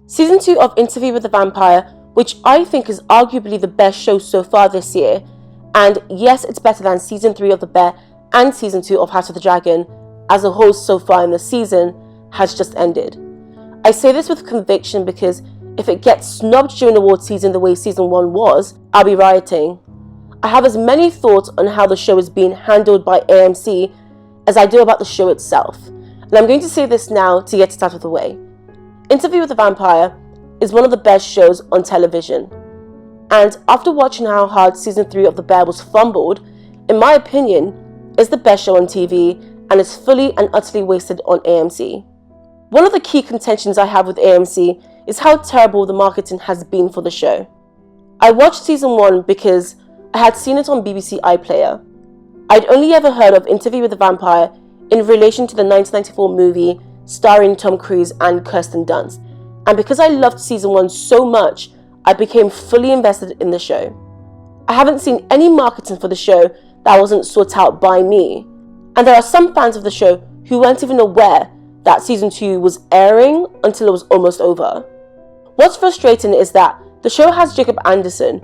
Season 2 of Interview with the Vampire, which I think is arguably the best show so far this year, and yes, it's better than Season 3 of The Bear and Season 2 of House of the Dragon as a whole so far in the season, has just ended. I say this with conviction because if it gets snubbed during award season the way Season 1 was, I'll be rioting. I have as many thoughts on how the show is being handled by AMC as I do about the show itself, and I'm going to say this now to get it out of the way. Interview with the Vampire is one of the best shows on television, and after watching how hard Season 3 of The Bear was fumbled, in my opinion, it's the best show on TV and is fully and utterly wasted on AMC. One of the key contentions I have with AMC is how terrible the marketing has been for the show. I watched Season 1 because I had seen it on BBC iPlayer. I'd only ever heard of Interview with the Vampire in relation to the 1994 movie starring Tom Cruise and Kirsten Dunst, and because I loved Season 1 so much, I became fully invested in the show. I haven't seen any marketing for the show that wasn't sought out by me, and there are some fans of the show who weren't even aware that Season 2 was airing until it was almost over. What's frustrating is that the show has Jacob Anderson,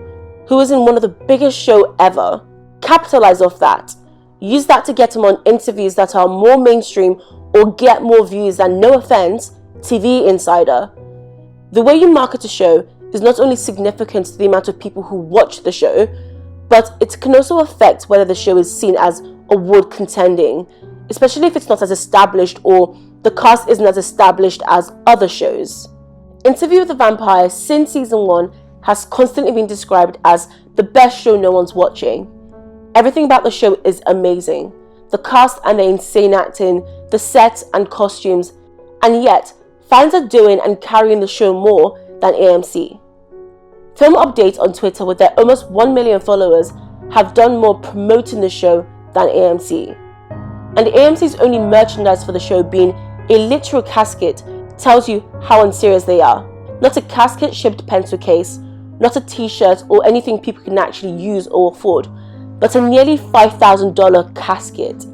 who is in one of the biggest shows ever, capitalize off that, use that to get him on interviews that are more mainstream or get more views than, no offense, TV Insider. The way you market a show is not only significant to the amount of people who watch the show, but it can also affect whether the show is seen as award contending, especially if it's not as established or the cast isn't as established as other shows. Interview with the Vampire since Season 1 has constantly been described as the best show no one's watching. Everything about the show is amazing. The cast and the insane acting, the sets and costumes, and yet fans are doing and carrying the show more than AMC. Film Update on Twitter, with their almost 1 million followers, have done more promoting the show than AMC. And AMC's only merchandise for the show being a literal casket tells you how unserious they are. Not a casket-shaped pencil case, not a t-shirt or anything people can actually use or afford, but a nearly $5,000 casket.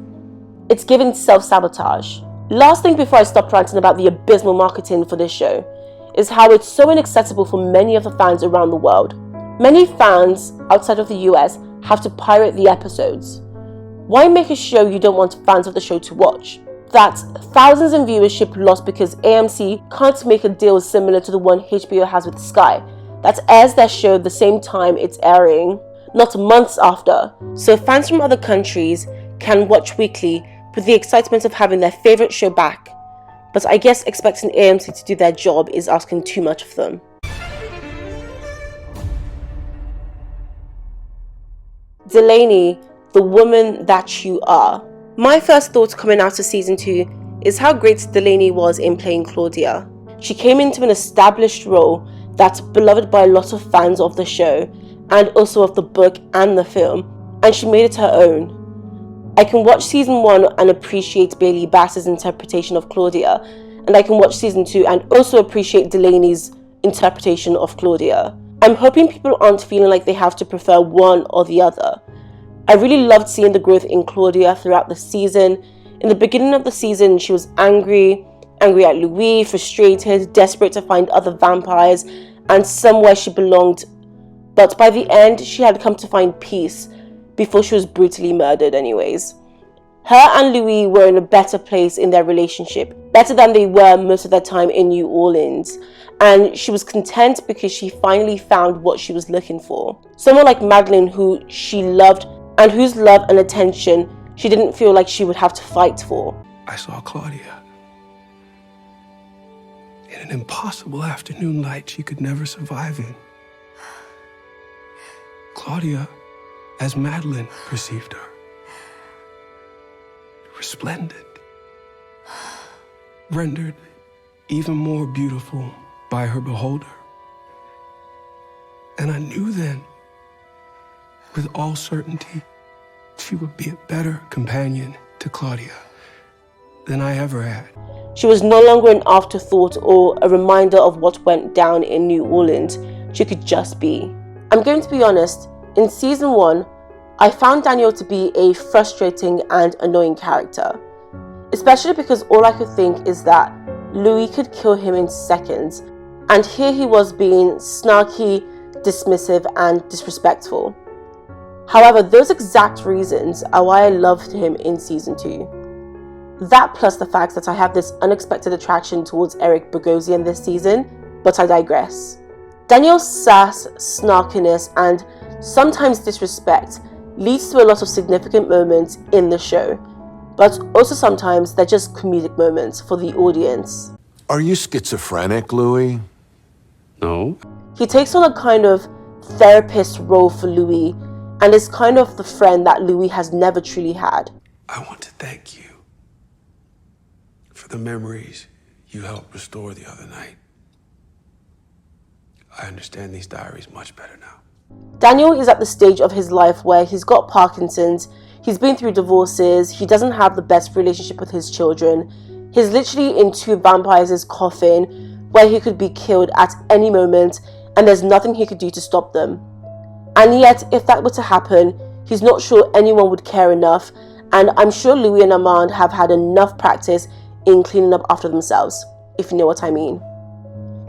It's giving self-sabotage. Last thing before I stop ranting about the abysmal marketing for this show is how it's so inaccessible for many of the fans around the world. Many fans outside of the US have to pirate the episodes. Why make a show you don't want fans of the show to watch? That's thousands in viewership lost because AMC can't make a deal similar to the one HBO has with Sky that airs their show the same time it's airing, not months after, so fans from other countries can watch weekly with the excitement of having their favourite show back. But I guess expecting AMC to do their job is asking too much of them. Delaney, the woman that you are. My first thought coming out of Season 2 is how great Delaney was in playing Claudia. She came into an established role that's beloved by a lot of fans of the show and also of the book and the film, and she made it her own. I can watch Season 1 and appreciate Bailey Bass's interpretation of Claudia, and I can watch Season 2 and also appreciate Delaney's interpretation of Claudia. I'm hoping people aren't feeling like they have to prefer one or the other. I really loved seeing the growth in Claudia throughout the season. In the beginning of the season, she was angry at Louis, frustrated, desperate to find other vampires and somewhere she belonged. But by the end, she had come to find peace before she was brutally murdered anyways. Her and Louis were in a better place in their relationship, better than they were most of their time in New Orleans, and she was content because she finally found what she was looking for. Someone like Madeline, who she loved and whose love and attention she didn't feel like she would have to fight for. I saw Claudia in an impossible afternoon light she could never survive in. Claudia, as Madeline perceived her, resplendent, rendered even more beautiful by her beholder. And I knew then, with all certainty, she would be a better companion to Claudia than I ever had. She was no longer an afterthought or a reminder of what went down in New Orleans. She could just be. I'm going to be honest, in Season 1, I found Daniel to be a frustrating and annoying character, especially because all I could think is that Louis could kill him in seconds, And here he was being snarky, dismissive, and disrespectful. However, those exact reasons are why I loved him in season 2. That plus the fact that I have this unexpected attraction towards Eric Bogosian this season, but I digress. Daniel's sass, snarkiness, and sometimes disrespect leads to a lot of significant moments in the show, but also sometimes they're just comedic moments for the audience. Are you schizophrenic, Louis? No. He takes on a kind of therapist role for Louis and is kind of the friend that Louis has never truly had. I want to thank you for the memories you helped restore the other night. I understand these diaries much better now. Daniel is at the stage of his life where he's got Parkinson's, he's been through divorces, he doesn't have the best relationship with his children. He's literally in two vampires' coffin where he could be killed at any moment and there's nothing he could do to stop them. And yet, if that were to happen, he's not sure anyone would care enough, and I'm sure Louis and Armand have had enough practice in cleaning up after themselves, if you know what I mean.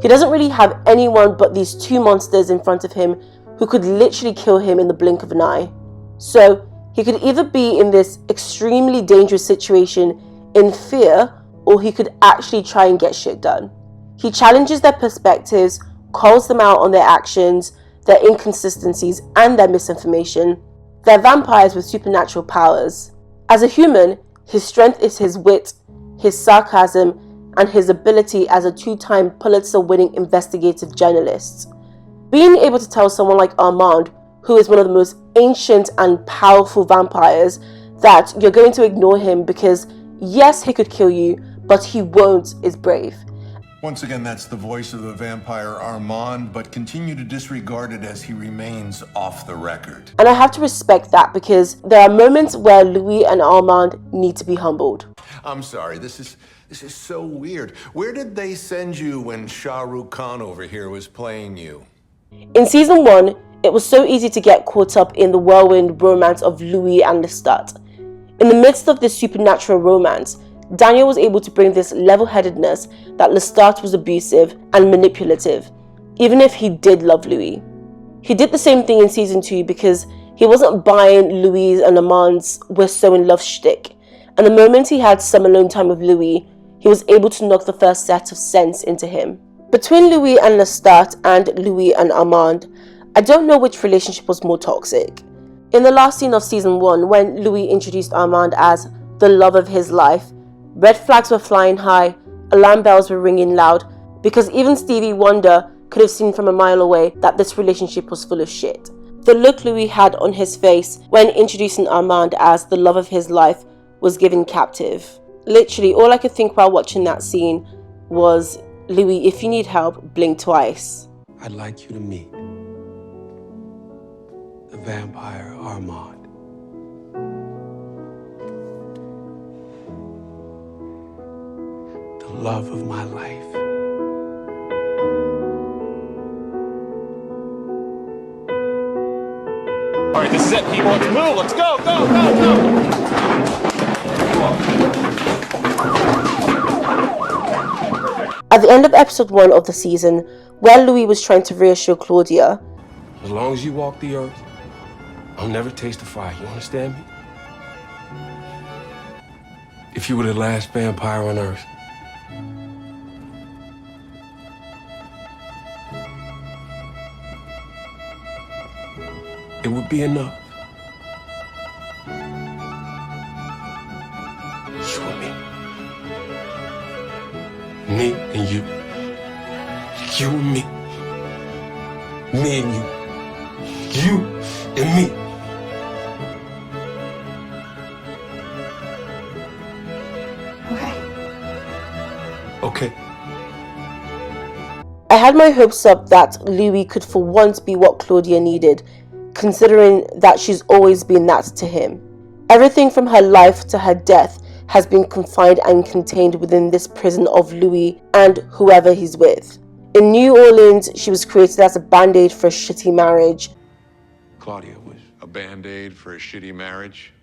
He doesn't really have anyone but these two monsters in front of him who could literally kill him in the blink of an eye. So, he could either be in this extremely dangerous situation in fear, or he could actually try and get shit done. He challenges their perspectives, calls them out on their actions, their inconsistencies, and their misinformation. They're vampires with supernatural powers. As a human, his strength is his wit, his sarcasm, and his ability as a two-time Pulitzer-winning investigative journalist. Being able to tell someone like Armand, who is one of the most ancient and powerful vampires, that you're going to ignore him because, yes, he could kill you, but he won't, is brave. Once again, that's the voice of the vampire Armand, but continue to disregard it as he remains off the record. And I have to respect that because there are moments where Louis and Armand need to be humbled. I'm sorry, this is so weird. Where did they send you when Shah Rukh Khan over here was playing you? In season 1, it was so easy to get caught up in the whirlwind romance of Louis and Lestat. In the midst of this supernatural romance, Daniel was able to bring this level-headedness that Lestat was abusive and manipulative, even if he did love Louis. He did the same thing in season 2 because he wasn't buying Louis and Armand's "we're so in love" shtick, and the moment he had some alone time with Louis, he was able to knock the first set of sense into him. Between Louis and Lestat and Louis and Armand, I don't know which relationship was more toxic. In the last scene of season 1, when Louis introduced Armand as the love of his life, red flags were flying high, alarm bells were ringing loud, because even Stevie Wonder could have seen from a mile away that this relationship was full of shit. The look Louis had on his face when introducing Armand as the love of his life was giving captive. Literally, all I could think while watching that scene was, Louis, if you need help, blink twice. I'd like you to meet the vampire Armand. The love of my life. All right, this is it, people. Let's move. Let's go, go, go, go. At the end of episode 1 of the season, where Louis was trying to reassure Claudia, As long as you walk the earth, I'll never taste the fire. You understand me? If you were the last vampire on earth, it would be enough. You and me. Me and you. You and me. Me and you. You and me. Okay. I had my hopes up that Louis could for once be what Claudia needed, considering that she's always been that to him. Everything from her life to her death has been confined and contained within this prison of Louis and whoever he's with. In New Orleans, she was created as a band-aid for a shitty marriage. Claudia was A band-aid for a shitty marriage?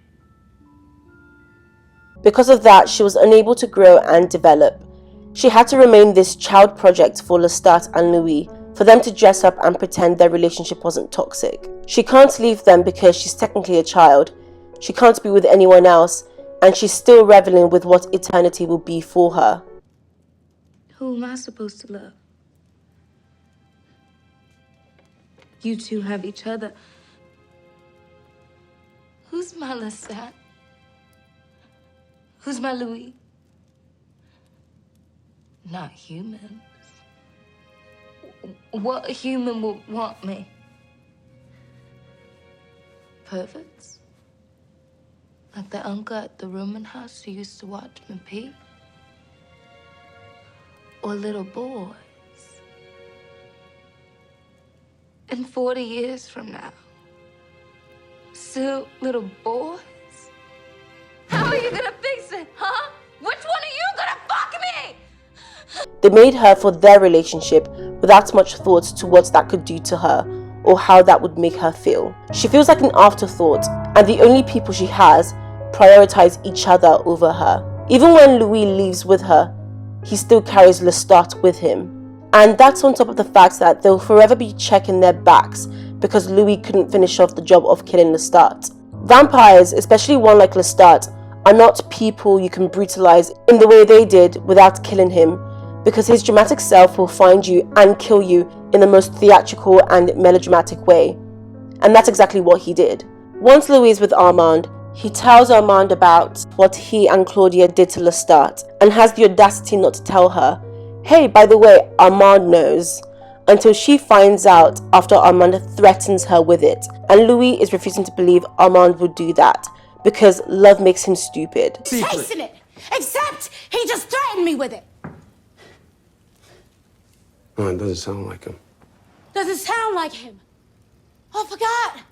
Because of that, she was unable to grow and develop. She had to remain this child project for Lestat and Louis, for them to dress up and pretend their relationship wasn't toxic. She can't leave them because she's technically a child. She can't be with anyone else, and she's still reveling with what eternity will be for her. Who am I supposed to love? You two have each other. Who's my Lestat? Who's my Louis? Not humans. What human would want me? Perverts? Like the uncle at the rooming house who used to watch me pee? Or little boys? And 40 years from now, still little boys? How are you gonna fix it, huh? Which one are you gonna fuck me? They made her for their relationship without much thought to what that could do to her or how that would make her feel. She feels like an afterthought, and the only people she has prioritize each other over her. Even when Louis leaves with her, he still carries Lestat with him. And that's on top of the fact that they'll forever be checking their backs because Louis couldn't finish off the job of killing Lestat. Vampires, especially one like Lestat, are not people you can brutalize in the way they did without killing him, because his dramatic self will find you and kill you in the most theatrical and melodramatic way. And that's exactly what he did. Once Louis is with Armand, he tells Armand about what he and Claudia did to Lestat and has the audacity not to tell her, hey, by the way, Armand knows, until she finds out after Armand threatens her with it. And Louis is refusing to believe Armand would do that because love makes him stupid. Chasing it, except he just threatened me with it. Oh, it doesn't sound like him. Doesn't sound like him. Oh, I forgot.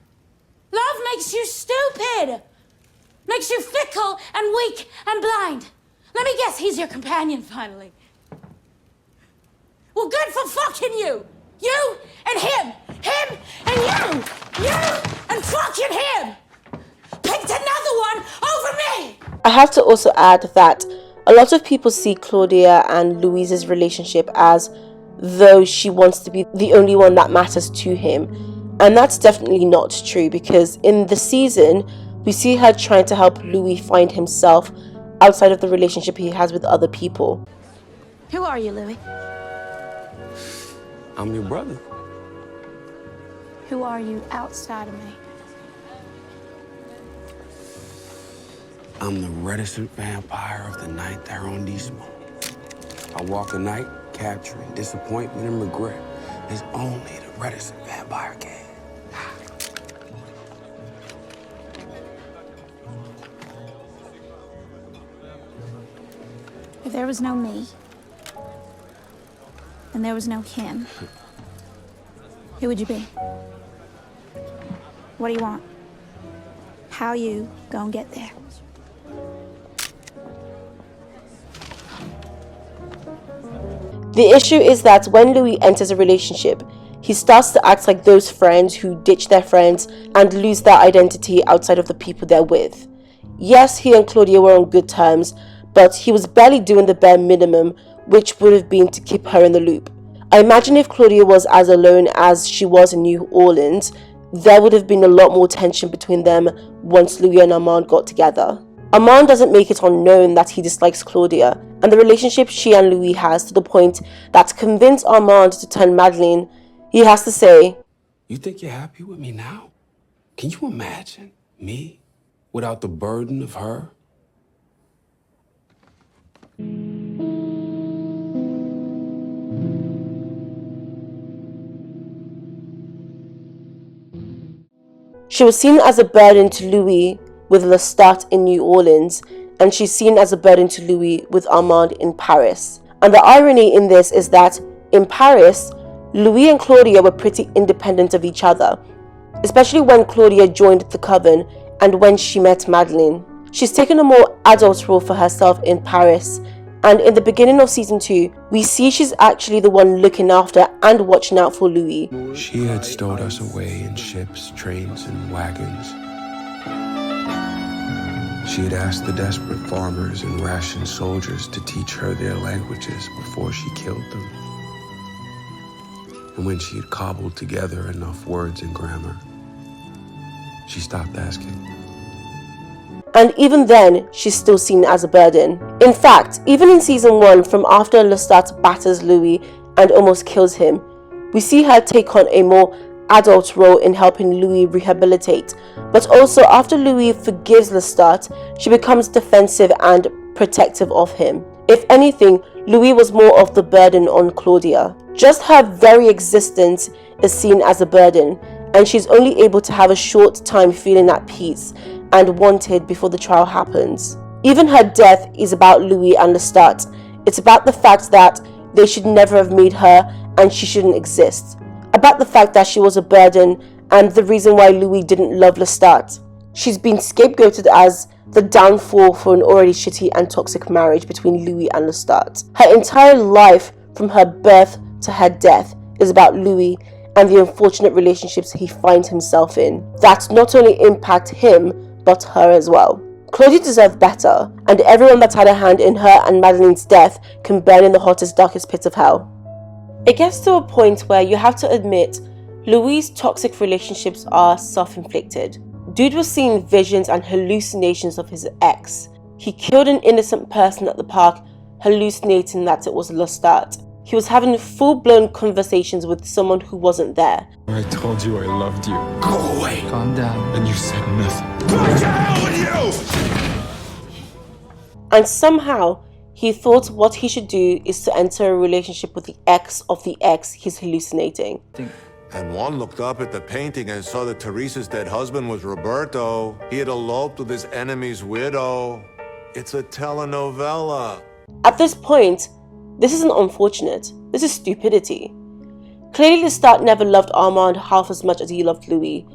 Love makes you stupid. Makes you fickle and weak and blind. Let me guess, he's your companion finally. Well, good for fucking you. You and him. Him and you. You and fucking him. Picked another one over me. I have to also add that a lot of people see Claudia and Louise's relationship as though she wants to be the only one that matters to him. And that's definitely not true, because in the season, we see her trying to help Louis find himself outside of the relationship he has with other people. Who are you, Louis? I'm your brother. Who are you outside of me? I'm the reticent vampire of the ninth arrondissement. I walk the night capturing disappointment and regret as only the reticent vampire can. If there was no me, and there was no him, who would you be? What do you want? How you gonna get there? The issue is that when Louis enters a relationship, he starts to act like those friends who ditch their friends and lose their identity outside of the people they're with. Yes, he and Claudia were on good terms, but he was barely doing the bare minimum, which would have been to keep her in the loop. I imagine if Claudia was as alone as she was in New Orleans, there would have been a lot more tension between them once Louis and Armand got together. Armand doesn't make it unknown that he dislikes Claudia, and the relationship she and Louis has, to the point that to convince Armand to turn Madeleine, he has to say, You think you're happy with me now? Can you imagine me without the burden of her? she was seen as a burden to Louis with Lestat in New Orleans, and she's seen as a burden to Louis with Armand in Paris. And the irony in this is that in Paris, Louis and Claudia were pretty independent of each other, especially when Claudia joined the coven and when she met Madeleine. She's taken a more adult role for herself in Paris, and in the beginning of season 2, we see she's actually the one looking after and watching out for Louis. She had stowed us away in ships, trains, and wagons. She had asked the desperate farmers and rationed soldiers to teach her their languages before she killed them. And when she had cobbled together enough words and grammar, she stopped asking. And even then, she's still seen as a burden. In fact, even in season 1, from after Lestat batters Louis and almost kills him, we see her take on a more adult role in helping Louis rehabilitate. But also, after Louis forgives Lestat, she becomes defensive and protective of him. If anything, Louis was more of the burden on Claudia. Just her very existence is seen as a burden, and she's only able to have a short time feeling at peace and wanted before the trial happens. Even her death is about Louis and Lestat. It's about the fact that they should never have made her and she shouldn't exist. About the fact that she was a burden and the reason why Louis didn't love Lestat. She's been scapegoated as the downfall for an already shitty and toxic marriage between Louis and Lestat. Her entire life, from her birth to her death, is about Louis and the unfortunate relationships he finds himself in that not only impact him, but her as well. Claudia deserved better, and everyone that had a hand in her and Madeline's death can burn in the hottest, darkest pit of hell. It gets to a point where you have to admit Louis' toxic relationships are self-inflicted. Dude was seeing visions and hallucinations of his ex. He killed an innocent person at the park, hallucinating that it was Lestat. He was having full-blown conversations with someone who wasn't there. I told you I loved you. Go away! Calm down. And you said nothing. What the hell with you? And somehow, he thought what he should do is to enter a relationship with the ex of the ex he's hallucinating. And one looked up at the painting and saw that Teresa's dead husband was Roberto. He had eloped with his enemy's widow. It's a telenovela. At this point, this isn't unfortunate. This is stupidity. Clearly, Lestat never loved Armand half as much as he loved Louis.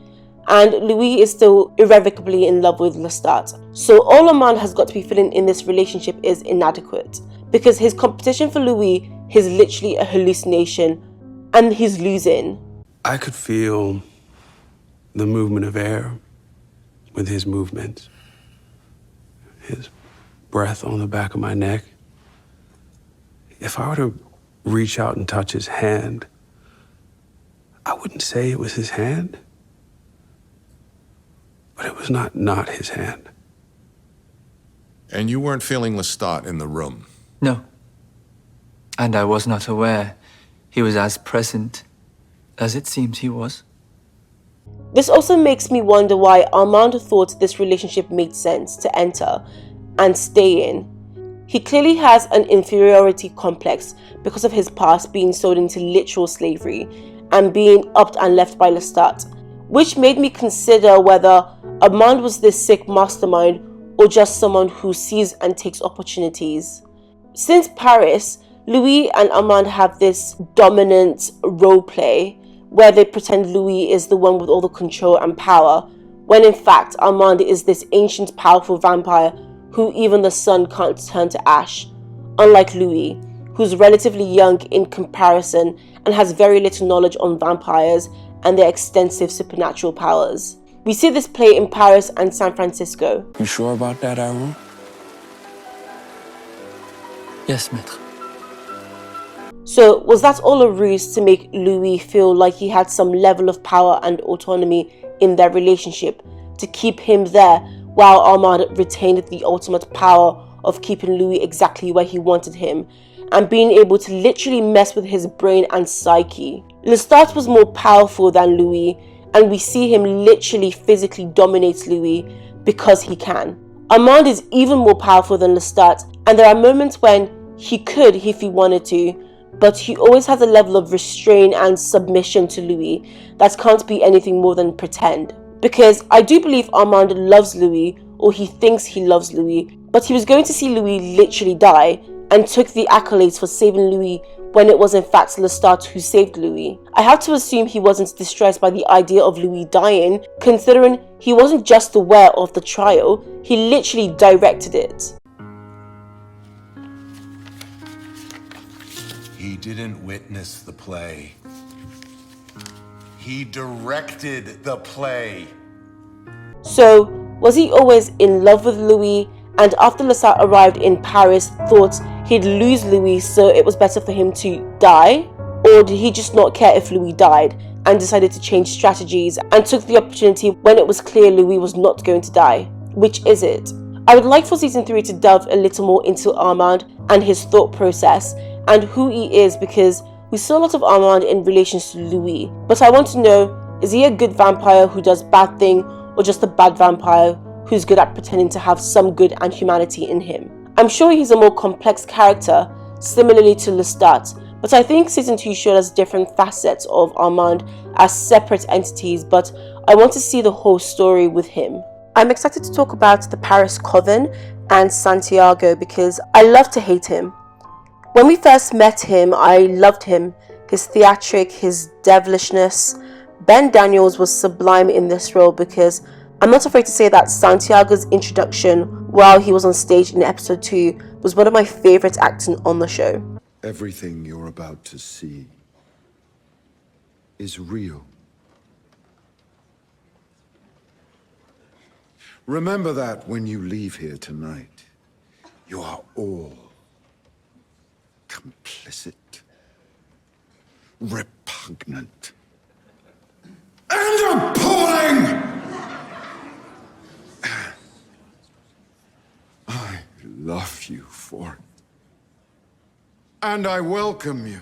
And Louis is still irrevocably in love with Lestat. So all Armand has got to be feeling in this relationship is inadequate. Because his competition for Louis is literally a hallucination. And he's losing. I could feel the movement of air with his movements. His breath on the back of my neck. If I were to reach out and touch his hand, I wouldn't say it was his hand, but it was not his hand. And you weren't feeling Lestat in the room? No. And I was not aware he was as present as it seems he was. This also makes me wonder why Armand thought this relationship made sense to enter and stay in. He clearly has an inferiority complex because of his past being sold into literal slavery and being upped and left by Lestat, which made me consider whether Armand was this sick mastermind or just someone who sees and takes opportunities. Since Paris, Louis and Armand have this dominant role play where they pretend Louis is the one with all the control and power, when in fact Armand is this ancient powerful vampire who even the sun can't turn to ash, unlike Louis, who's relatively young in comparison and has very little knowledge on vampires and their extensive supernatural powers. We see this play in Paris and San Francisco. You sure about that, Armand? Yes, maître. So was that all a ruse to make Louis feel like he had some level of power and autonomy in their relationship to keep him there, while Armand retained the ultimate power of keeping Louis exactly where he wanted him and being able to literally mess with his brain and psyche? Lestat was more powerful than Louis, and we see him literally physically dominate Louis because he can. Armand is even more powerful than Lestat, and there are moments when he could if he wanted to, but he always has a level of restraint and submission to Louis that can't be anything more than pretend. Because I do believe Armand loves Louis, or he thinks he loves Louis, but he was going to see Louis literally die and took the accolades for saving Louis when it was in fact Lestat who saved Louis. I have to assume he wasn't distressed by the idea of Louis dying, considering he wasn't just aware of the trial, he literally directed it. He didn't witness the play. He directed the play. So, Was he always in love with Louis, and after Lestat arrived in Paris thought he'd lose Louis, so it was better for him to die? Or did he just not care if Louis died and decided to change strategies and took the opportunity when it was clear Louis was not going to die? Which is it? I would like for season 3 to delve a little more into Armand and his thought process and who he is, because we saw a lot of Armand in relation to Louis. But I want to know, is he a good vampire who does bad thing, or just a bad vampire who's good at pretending to have some good and humanity in him? I'm sure he's a more complex character, similarly to Lestat, but I think season 2 showed us different facets of Armand as separate entities, but I want to see the whole story with him. I'm excited to talk about the Paris coven and Santiago because I love to hate him. When we first met him, I loved him, his theatric, his devilishness. Ben Daniels was sublime in this role because I'm not afraid to say that Santiago's introduction while he was on stage in episode 2 was one of my favorite acting on the show. Everything you're about to see is real. Remember that when you leave here tonight. You are all complicit, repugnant, and appalling! I love you for it. And I welcome you,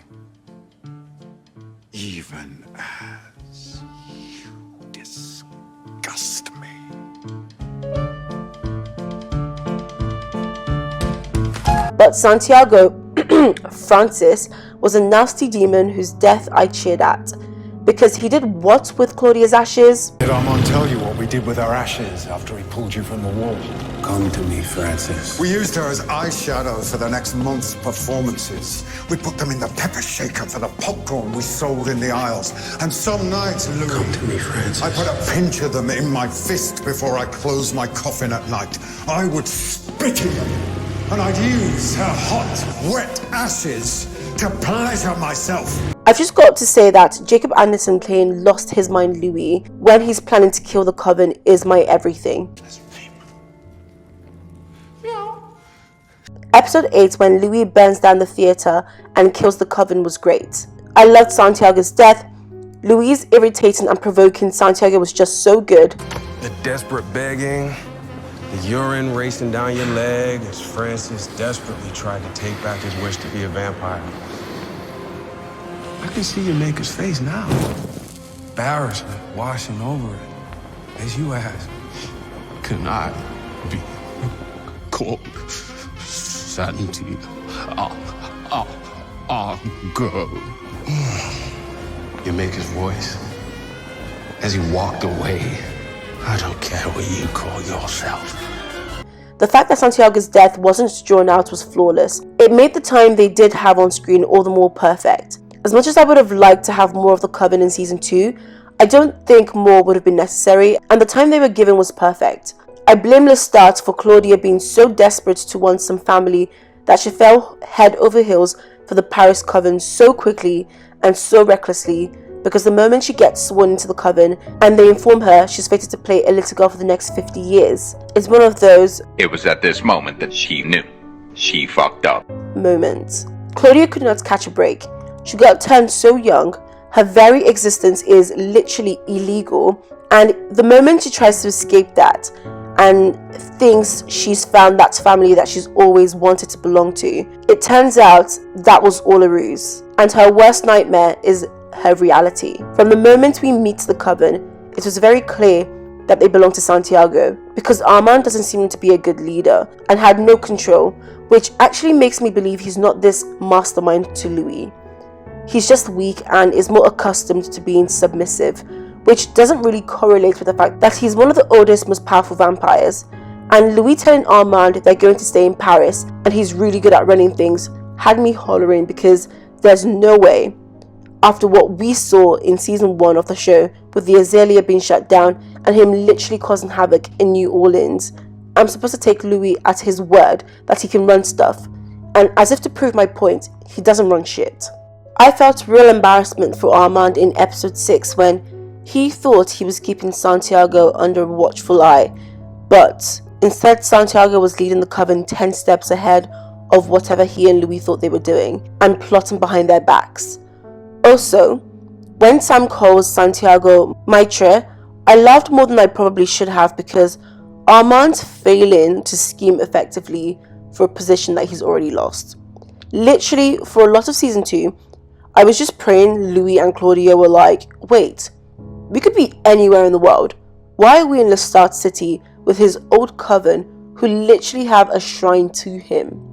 even as you disgust me. But Santiago, Francis, was a nasty demon whose death I cheered at. Because he did what with Claudia's ashes? Did Armand tell you what we did with our ashes after he pulled you from the wall? Come to me, Francis. We used her as eyeshadow for the next month's performances. We put them in the pepper shaker for the popcorn we sold in the aisles. And some nights, Louis, Come to me, Francis. I put a pinch of them in my fist before I closed my coffin at night. I would spit in them, and I'd use her hot, wet ashes to pleasure myself. I've just got to say that Jacob Anderson playing Lost His Mind Louis when he's planning to kill the coven is my everything. Episode 8, when Louis burns down the theatre and kills the coven, was great. I loved Santiago's death. Louis' irritating and provoking Santiago was just so good. The desperate begging, the urine racing down your leg as Francis desperately tried to take back his wish to be a vampire. I can see your maker's face now. Embarrassment washing over it. As you ask, can I be called Santiago? Go. Your maker's voice, as he walked away. I don't care what you call yourself. The fact that Santiago's death wasn't drawn out was flawless. It made the time they did have on screen all the more perfect. As much as I would have liked to have more of the coven in season 2, I don't think more would have been necessary, and the time they were given was perfect. I blame Lestat for Claudia being so desperate to want some family that she fell head over heels for the Paris coven so quickly and so recklessly, because the moment she gets sworn into the coven and they inform her she's fated to play a little girl for the next 50 years, it's one of those "It was at this moment that she knew. She fucked up" moments. Claudia could not catch a break. She got turned so young, her very existence is literally illegal, and the moment she tries to escape that and thinks she's found that family that she's always wanted to belong to, it turns out that was all a ruse, and her worst nightmare is her reality. From the moment we meet the coven, it was very clear that they belong to Santiago, because Armand doesn't seem to be a good leader and had no control, which actually makes me believe he's not this mastermind to Louis. He's just weak and is more accustomed to being submissive, which doesn't really correlate with the fact that he's one of the oldest, most powerful vampires. And Louis telling Armand they're going to stay in Paris and he's really good at running things had me hollering, because there's no way, after what we saw in season 1 of the show with the Azalea being shut down and him literally causing havoc in New Orleans, I'm supposed to take Louis at his word that he can run stuff, and as if to prove my point, he doesn't run shit. I felt real embarrassment for Armand in episode 6 when he thought he was keeping Santiago under a watchful eye, But instead, Santiago was leading the coven 10 steps ahead of whatever he and Louis thought they were doing, and plotting behind their backs. Also, when Sam calls Santiago Maitre, I laughed more than I probably should have, because Armand's failing to scheme effectively for a position that he's already lost. Literally, for a lot of season 2, I was just praying Louis and Claudia were like, wait, we could be anywhere in the world. Why are we in Lestat City with his old coven who literally have a shrine to him?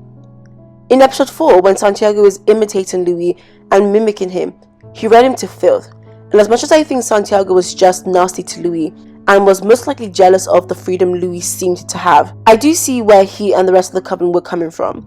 In episode 4, when Santiago is imitating Louis and mimicking him, he read him to filth. And as much as I think Santiago was just nasty to Louis and was most likely jealous of the freedom Louis seemed to have, I do see where he and the rest of the coven were coming from.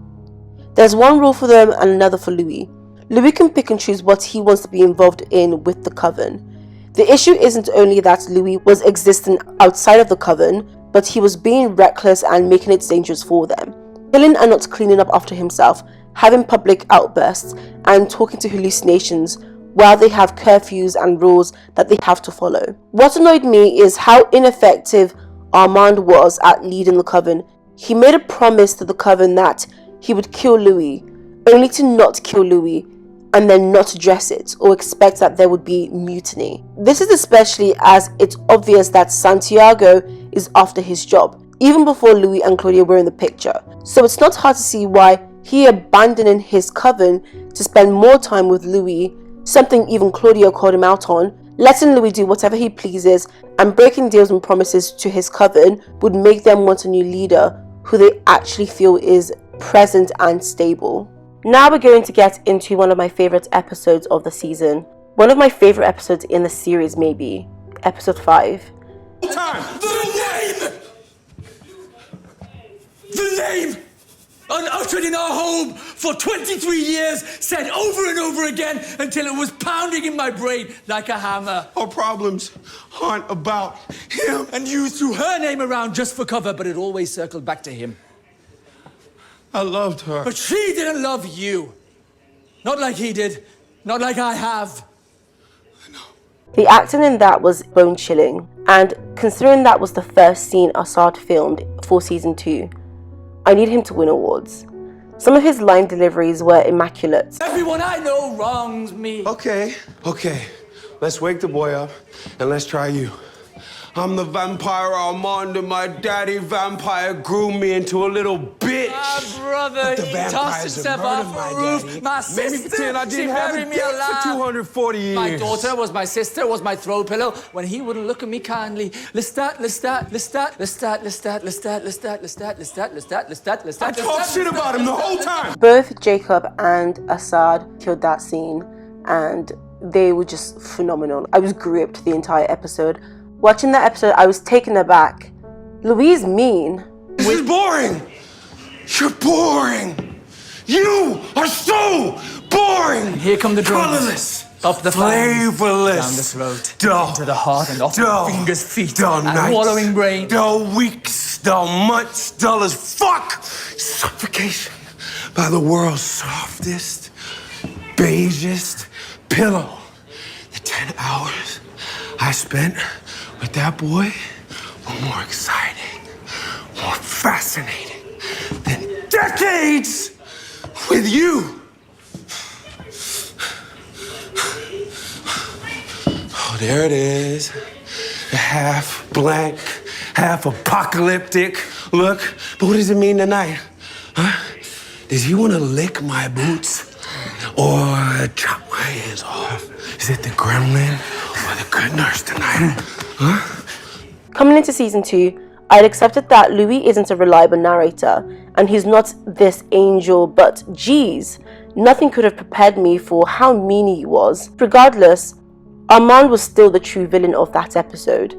There's one rule for them and another for Louis. Louis can pick and choose what he wants to be involved in with the coven. The issue isn't only that Louis was existing outside of the coven, but he was being reckless and making it dangerous for them. Killing and not cleaning up after himself, having public outbursts, and talking to hallucinations while they have curfews and rules that they have to follow. What annoyed me is how ineffective Armand was at leading the coven. He made a promise to the coven that he would kill Louis, only to not kill Louis and then not address it or expect that there would be mutiny. This is especially as it's obvious that Santiago is after his job, even before Louis and Claudia were in the picture. So it's not hard to see why he abandoning his coven to spend more time with Louis, something even Claudia called him out on, letting Louis do whatever he pleases and breaking deals and promises to his coven would make them want a new leader who they actually feel is present and stable. Now we're going to get into one of my favorite episodes of the season. One of my favorite episodes in the series, maybe. Episode 5. The name! Unuttered in our home for 23 years, said over and over again until it was pounding in my brain like a hammer. Our problems aren't about him. And you threw her name around just for cover, but it always circled back to him. I loved her. But she didn't love you. Not like he did. Not like I have. The acting in that was bone-chilling, and considering that was the first scene Assad filmed for season 2, I need him to win awards. Some of his line deliveries were immaculate. Everyone I know wrongs me. Okay. Let's wake the boy up and let's try you. I'm the vampire Armand, and my daddy vampire grew me into a little bitch. My brother, The he vampires tossed himself have off murdered a my roof. daddy. My Made me sister, pretend I she didn't have buried a me dick alive. for 240 years. My daughter was my sister, was my throw pillow when he wouldn't look at me kindly. Lestat. I talked shit about him the whole time. Both Jacob and Assad killed that scene, and they were just phenomenal. I was gripped the entire episode. Watching that episode, I was taken aback. Louis is mean. This is boring. You're boring. You are so boring. And here come the drums. Colorless. Up the fangs, flavorless. down the throat, dull, into the heart and off dull, the fingers, feet, dull and nights, wallowing brain. Dull weeks, dull months, dull as fuck. Suffocation by the world's softest, beigest pillow. The 10 hours I spent with that boy were more exciting, more fascinating than decades with you. Oh, there it is. The half blank, half apocalyptic look. But what does it mean tonight? Huh? Does he want to lick my boots or chop my hands off? Is it the gremlin or the good nurse tonight? Huh? Coming into season 2, I'd accepted that Louis isn't a reliable narrator, and he's not this angel, but geez, nothing could have prepared me for how mean he was. Regardless, Armand was still the true villain of that episode.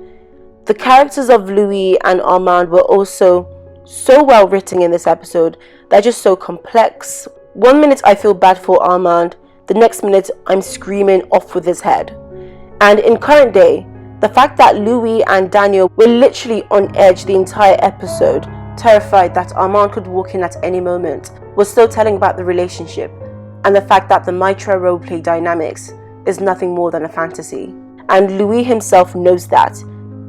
The characters of Louis and Armand were also so well written in this episode. They're just so complex. One minute I feel bad for Armand, the next minute I'm screaming off with his head. And in current day, the fact that Louis and Daniel were literally on edge the entire episode, terrified that Armand could walk in at any moment, was still telling about the relationship, and the fact that the Mitra roleplay dynamics is nothing more than a fantasy. And Louis himself knows that,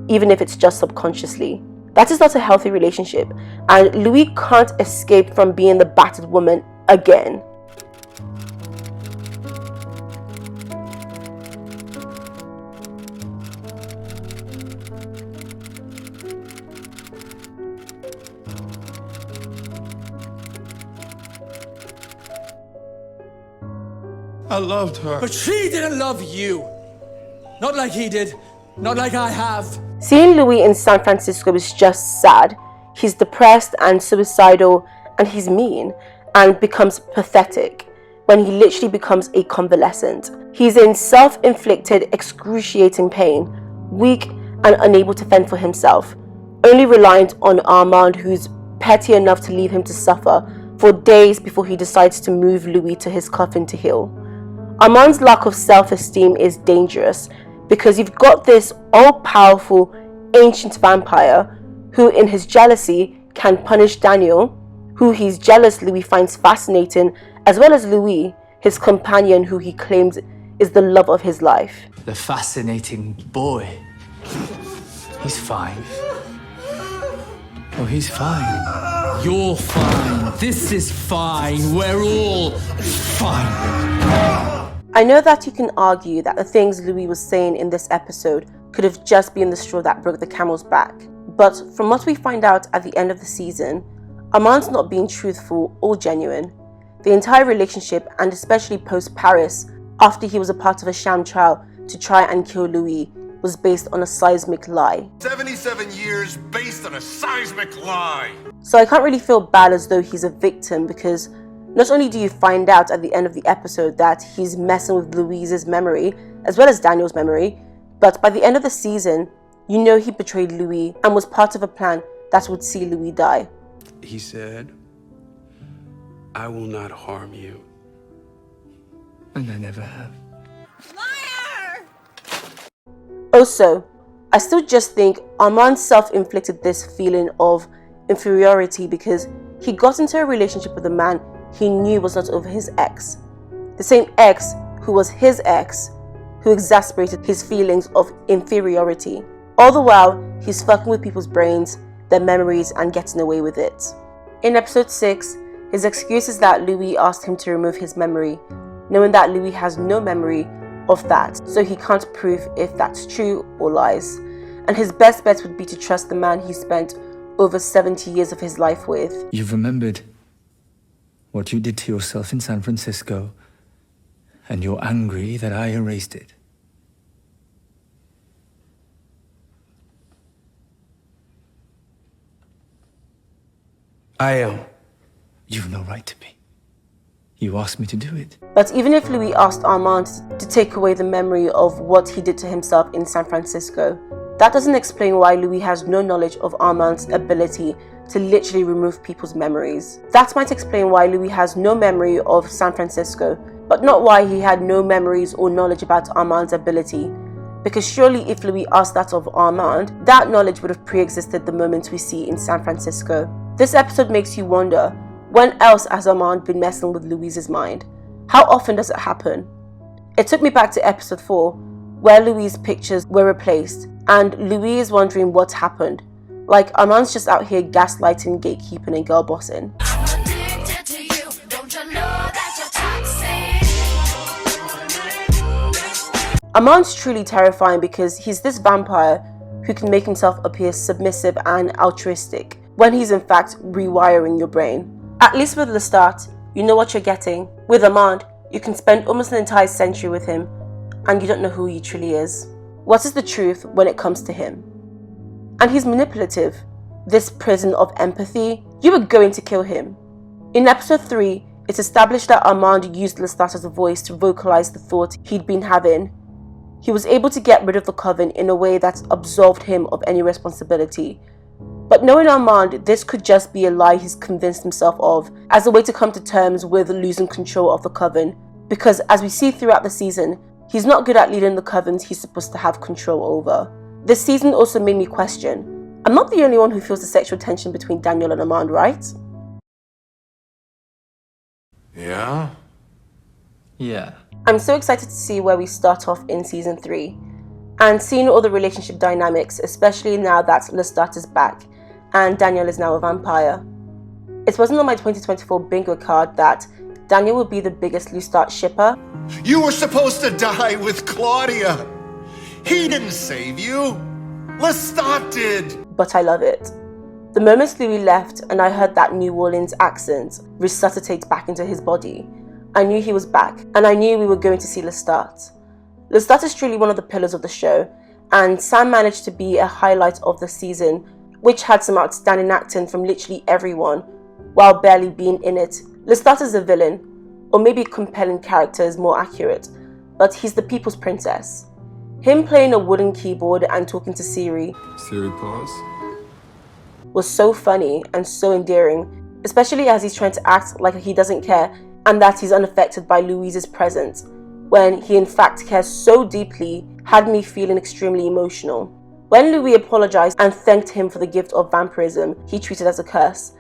even if it's just subconsciously. That is not a healthy relationship, and Louis can't escape from being the battered woman again. I loved her. But she didn't love you. Not like he did. Not like I have. Seeing Louis in San Francisco is just sad. He's depressed and suicidal, and he's mean, and becomes pathetic when he literally becomes a convalescent. He's in self-inflicted, excruciating pain, weak and unable to fend for himself, only reliant on Armand, who's petty enough to leave him to suffer for days before he decides to move Louis to his coffin to heal. Armand's lack of self-esteem is dangerous because you've got this all-powerful ancient vampire who in his jealousy can punish Daniel, who he's jealous Louis finds fascinating, as well as Louis, his companion who he claims is the love of his life. The fascinating boy. He's fine. Oh, he's fine. You're fine. This is fine. We're all fine. I know that you can argue that the things Louis was saying in this episode could have just been the straw that broke the camel's back. But from what we find out at the end of the season, Armand's not being truthful or genuine. The entire relationship, and especially post-Paris, after he was a part of a sham trial to try and kill Louis, was based on a seismic lie. 77 years based on a seismic lie. So I can't really feel bad as though he's a victim, because not only do you find out at the end of the episode that he's messing with Louise's memory, as well as Daniel's memory, but by the end of the season, you know he betrayed Louis and was part of a plan that would see Louis die. He said, I will not harm you. And I never have. Also, I still just think Armand self-inflicted this feeling of inferiority because he got into a relationship with a man he knew was not over his ex. The same ex who was his ex, who exasperated his feelings of inferiority. All the while, he's fucking with people's brains, their memories, and getting away with it. In episode 6, his excuse is that Louis asked him to remove his memory, knowing that Louis has no memory of that, so he can't prove if that's true or lies. And his best bet would be to trust the man he spent over 70 years of his life with. You've remembered what you did to yourself in San Francisco, and you're angry that I erased it. I am. You've no right to be. You asked me to do it. But even if Louis asked Armand to take away the memory of what he did to himself in San Francisco, that doesn't explain why Louis has no knowledge of Armand's ability to literally remove people's memories. That might explain why Louis has no memory of San Francisco, but not why he had no memories or knowledge about Armand's ability. Because surely if Louis asked that of Armand, that knowledge would have pre-existed the moment we see in San Francisco. This episode makes you wonder, when else has Armand been messing with Louise's mind? How often does it happen? It took me back to episode 4, where Louise's pictures were replaced, and Louis is wondering what happened. Like, Armand's just out here gaslighting, gatekeeping, and girl bossing. Armand's truly terrifying because he's this vampire who can make himself appear submissive and altruistic, when he's in fact rewiring your brain. At least with Lestat, you know what you're getting. With Armand, you can spend almost an entire century with him, and you don't know who he truly is. What is the truth when it comes to him? And he's manipulative. This prison of empathy, you were going to kill him. In episode 3, it's established that Armand used Lestat as a voice to vocalize the thought he'd been having. He was able to get rid of the coven in a way that absolved him of any responsibility. But knowing Armand, this could just be a lie he's convinced himself of as a way to come to terms with losing control of the coven. Because as we see throughout the season, he's not good at leading the covens he's supposed to have control over. This season also made me question, I'm not the only one who feels the sexual tension between Daniel and Armand, right? Yeah? Yeah. I'm so excited to see where we start off in season 3. And seeing all the relationship dynamics, especially now that Lestat is back, and Daniel is now a vampire. It wasn't on my 2024 bingo card that Daniel would be the biggest Lestat shipper. You were supposed to die with Claudia. He didn't save you. Lestat did. But I love it. The moment Louis left and I heard that New Orleans accent resuscitate back into his body, I knew he was back, and I knew we were going to see Lestat. Lestat is truly one of the pillars of the show, and Sam managed to be a highlight of the season, which had some outstanding acting from literally everyone, while barely being in it. Lestat is a villain, or maybe a compelling character is more accurate, but he's the people's princess. Him playing a wooden keyboard and talking to Siri pause, was so funny and so endearing, especially as he's trying to act like he doesn't care and that he's unaffected by Louise's presence, when he in fact cares so deeply, had me feeling extremely emotional. When Louis apologized and thanked him for the gift of vampirism he treated as a curse,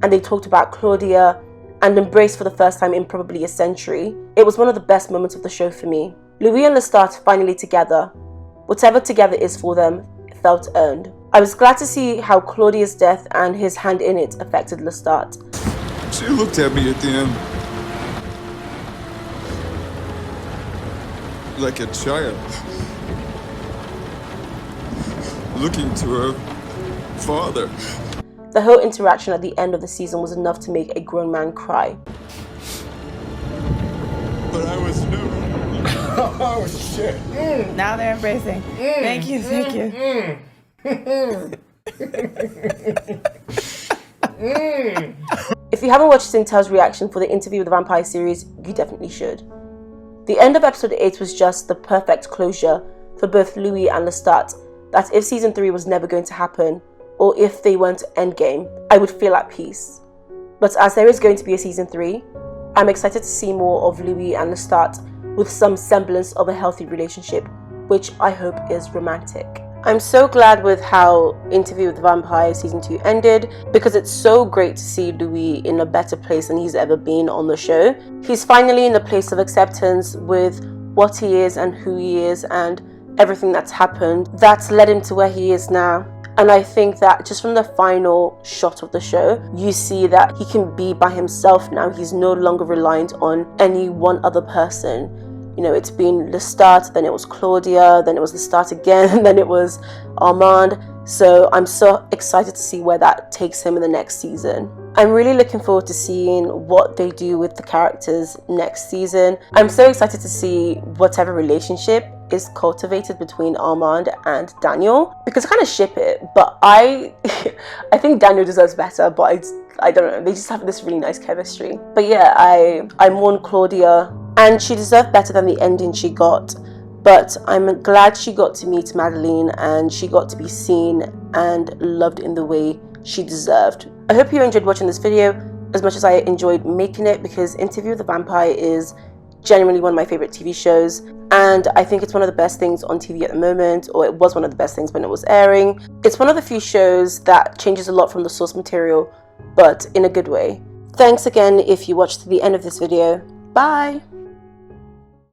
and they talked about Claudia and embraced for the first time in probably a century, it was one of the best moments of the show for me. Louis and Lestat finally together. Whatever together is for them, it felt earned. I was glad to see how Claudia's death and his hand in it affected Lestat. she looked at me at the end like a child, looking to her father. The whole interaction at the end of the season was enough to make a grown man cry. But I was new. Oh, shit. Now they're embracing. Thank you, thank you. If you haven't watched Sintel's reaction for the Interview with the Vampire series, you definitely should. The end of episode 8 was just the perfect closure for both Louis and Lestat, that if season 3 was never going to happen, or if they went to endgame, I would feel at peace. But as there is going to be a season 3, I'm excited to see more of Louis and Lestat with some semblance of a healthy relationship, which I hope is romantic. I'm so glad with how Interview with the Vampire season 2 ended, because it's so great to see Louis in a better place than he's ever been on the show. He's finally in a place of acceptance with what he is and who he is and everything that's happened that's led him to where he is now. And I think that just from the final shot of the show, you see that he can be by himself now. He's no longer reliant on any one other person. You know, it's been Lestat, then it was Claudia, then it was Lestat again, then it was Armand. So I'm so excited to see where that takes him in the next season. I'm really looking forward to seeing what they do with the characters next season. I'm so excited to see whatever relationship is cultivated between Armand and Daniel, because I kind of ship it, but I think Daniel deserves better, but I don't know, they just have this really nice chemistry. But yeah, I mourn Claudia, and she deserved better than the ending she got, but I'm glad she got to meet Madeline and she got to be seen and loved in the way she deserved. I hope you enjoyed watching this video as much as I enjoyed making it, because Interview with the Vampire is genuinely one of my favorite TV shows, and I think it's one of the best things on TV at the moment, or it was one of the best things when it was airing. It's one of the few shows that changes a lot from the source material, but in a good way. Thanks again if you watched to the end of this video. Bye!